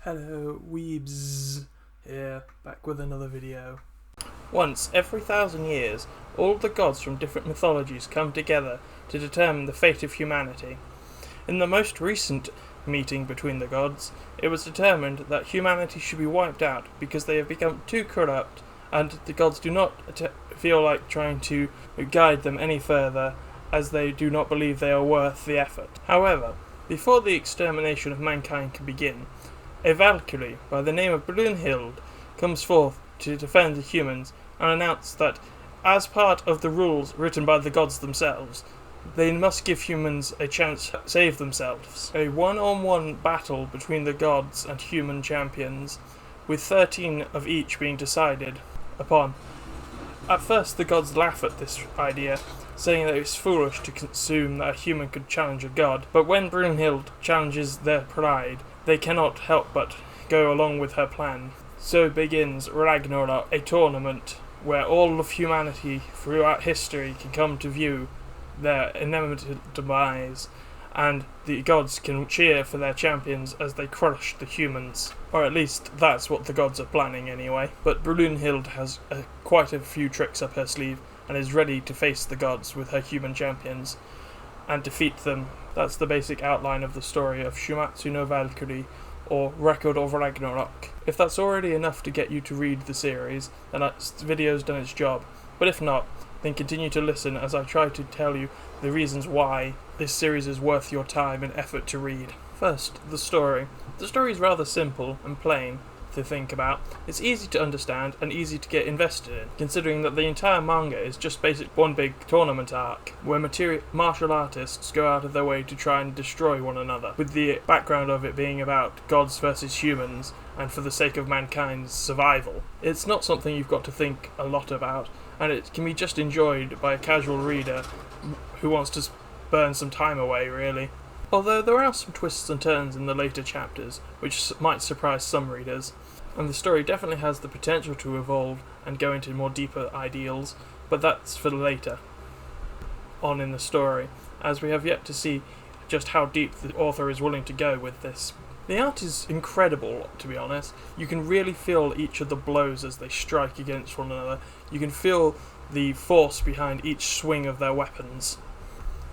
Hello, Weebs here, back with another video. Once every 1,000 years, all the gods from different mythologies come together to determine the fate of humanity. In the most recent meeting between the gods, it was determined that humanity should be wiped out because they have become too corrupt, and the gods do not feel like trying to guide them any further, as they do not believe they are worth the effort. However, before the extermination of mankind can begin, a valkyrie by the name of Brunhild comes forth to defend the humans and announce that, as part of the rules written by the gods themselves, they must give humans a chance to save themselves. A one-on-one battle between the gods and human champions, with 13 of each being decided upon. At first the gods laugh at this idea, saying that it's foolish to assume that a human could challenge a god, but when Brunhild challenges their pride, they cannot help but go along with her plan. So begins Ragnarok, a tournament where all of humanity throughout history can come to view their inevitable demise, and the gods can cheer for their champions as they crush the humans. Or at least that's what the gods are planning anyway. But Brunhild has quite a few tricks up her sleeve and is ready to face the gods with her human champions and defeat them. That's the basic outline of the story of Shuumatsu no Valkyrie, or Record of Ragnarok. If that's already enough to get you to read the series, then that video's done its job. But if not, then continue to listen as I try to tell you the reasons why this series is worth your time and effort to read. First, the story. The story is rather simple and plain to think about. It's easy to understand and easy to get invested in, considering that the entire manga is just basically one big tournament arc, where martial artists go out of their way to try and destroy one another, with the background of it being about gods versus humans, and for the sake of mankind's survival. It's not something you've got to think a lot about, and it can be just enjoyed by a casual reader who wants to burn some time away, really. Although there are some twists and turns in the later chapters, which might surprise some readers, and the story definitely has the potential to evolve and go into more deeper ideals, but that's for later on in the story, as we have yet to see just how deep the author is willing to go with this. The art is incredible, to be honest. You can really feel each of the blows as they strike against one another. You can feel the force behind each swing of their weapons.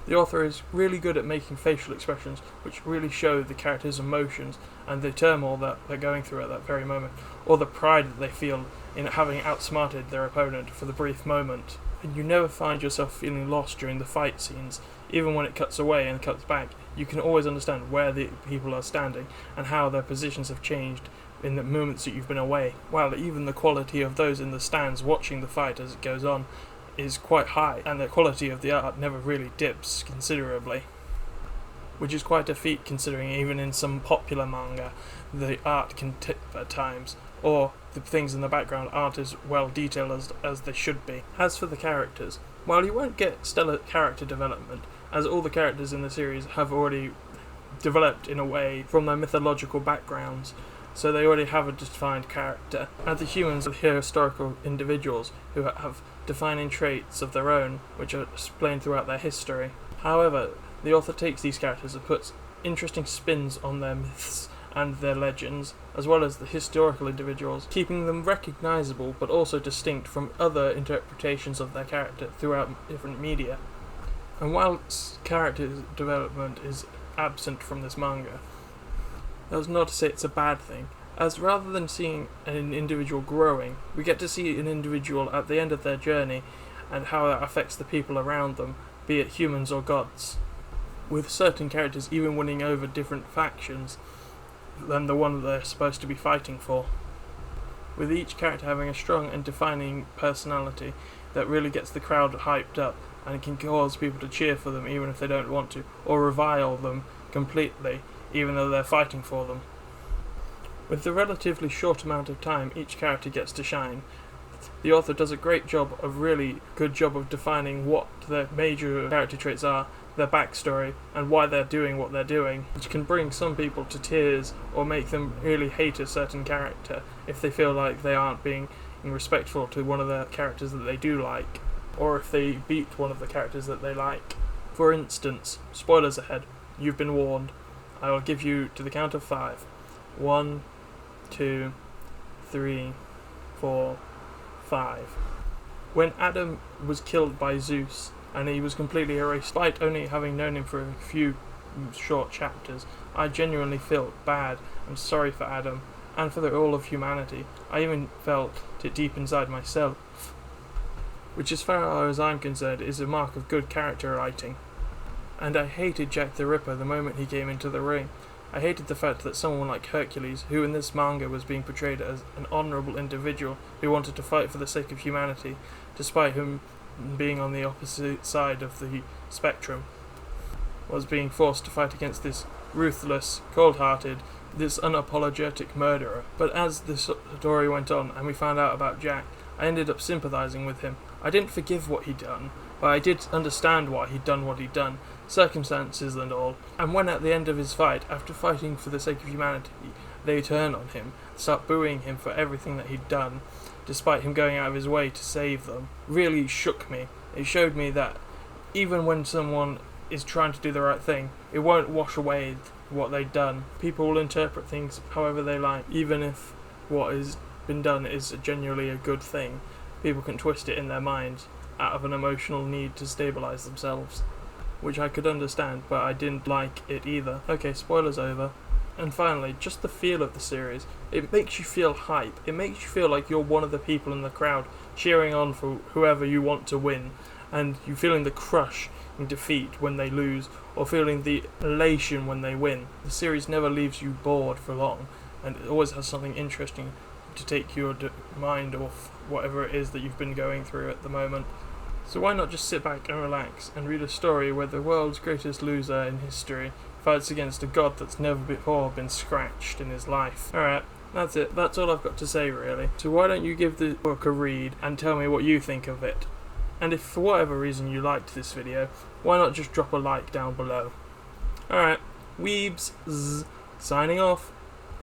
The author is really good at making facial expressions which really show the characters' emotions and the turmoil that they're going through at that very moment, or the pride that they feel in having outsmarted their opponent for the brief moment. And you never find yourself feeling lost during the fight scenes. Even when it cuts away and cuts back, you can always understand where the people are standing and how their positions have changed in the moments that you've been away, while even the quality of those in the stands watching the fight as it goes on is quite high, and the quality of the art never really dips considerably, which is quite a feat considering even in some popular manga the art can tip at times, or the things in the background aren't as well detailed as they should be. As for the characters, while you won't get stellar character development, as all the characters in the series have already developed in a way from their mythological backgrounds, so they already have a defined character, and the humans are historical individuals who have defining traits of their own, which are explained throughout their history. However, the author takes these characters and puts interesting spins on their myths and their legends, as well as the historical individuals, keeping them recognisable but also distinct from other interpretations of their character throughout different media. And whilst character development is absent from this manga, that's not to say it's a bad thing, as rather than seeing an individual growing, we get to see an individual at the end of their journey and how that affects the people around them, be it humans or gods, with certain characters even winning over different factions than the one they're supposed to be fighting for, with each character having a strong and defining personality that really gets the crowd hyped up and can cause people to cheer for them even if they don't want to, or revile them completely even though they're fighting for them. With the relatively short amount of time each character gets to shine, the author does a great job, a really good job of defining what their major character traits are, their backstory, and why they're doing what they're doing, which can bring some people to tears or make them really hate a certain character if they feel like they aren't being respectful to one of the characters that they do like, or if they beat one of the characters that they like. For instance, spoilers ahead, you've been warned. I will give you to the count of 5. 1, 2, 3, 4, 5. When Adam was killed by Zeus and he was completely erased, despite only having known him for a few short chapters, I genuinely felt bad and sorry for Adam and for all of humanity. I even felt it deep inside myself, which as far as I'm concerned is a mark of good character writing. And I hated Jack the Ripper the moment he came into the ring. I hated the fact that someone like Hercules, who in this manga was being portrayed as an honourable individual who wanted to fight for the sake of humanity, despite him being on the opposite side of the spectrum, was being forced to fight against this ruthless, cold-hearted, this unapologetic murderer. But as the story went on and we found out about Jack, I ended up sympathising with him. I didn't forgive what he'd done, but I did understand why he'd done what he'd done, circumstances and all. And when at the end of his fight, after fighting for the sake of humanity, they turn on him, start booing him for everything that he'd done, despite him going out of his way to save them, really shook me. It showed me that even when someone is trying to do the right thing, it won't wash away what they've done. People will interpret things however they like, even if what has been done is genuinely a good thing. People can twist it in their minds out of an emotional need to stabilise themselves, which I could understand, but I didn't like it either. Okay, spoilers over. And finally, just the feel of the series. It makes you feel hype. It makes you feel like you're one of the people in the crowd cheering on for whoever you want to win, and you feeling the crush and defeat when they lose, or feeling the elation when they win. The series never leaves you bored for long, and it always has something interesting to take your mind off whatever it is that you've been going through at the moment. So why not just sit back and relax and read a story where the world's greatest loser in history fights against a god that's never before been scratched in his life. Alright, that's it. That's all I've got to say really. So why don't you give the book a read and tell me what you think of it? And if for whatever reason you liked this video, why not just drop a like down below? Alright, Weebs, signing off.